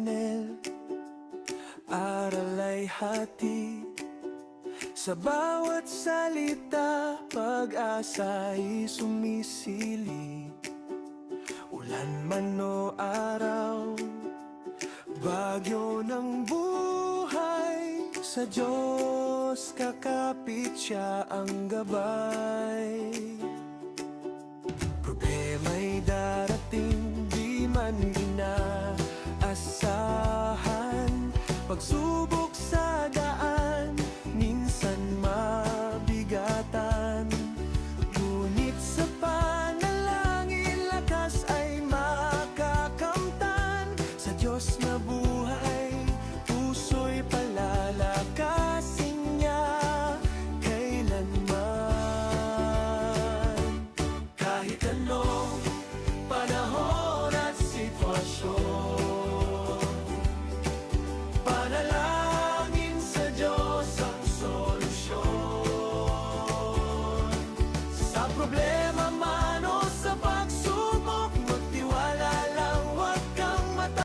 Channel. Aral ay hatid sa bawat salita, pag-asa'y sumisili. Ulan man o araw, bagyo ng buhay, sa Diyos kakapit siya ang gabay. Problema'y darating, di man inaasahan. Pagsubok sa daan, minsan mabigatan. Ngunit sa panalangin, lakas ay makakamtan. Sa Diyos na buhay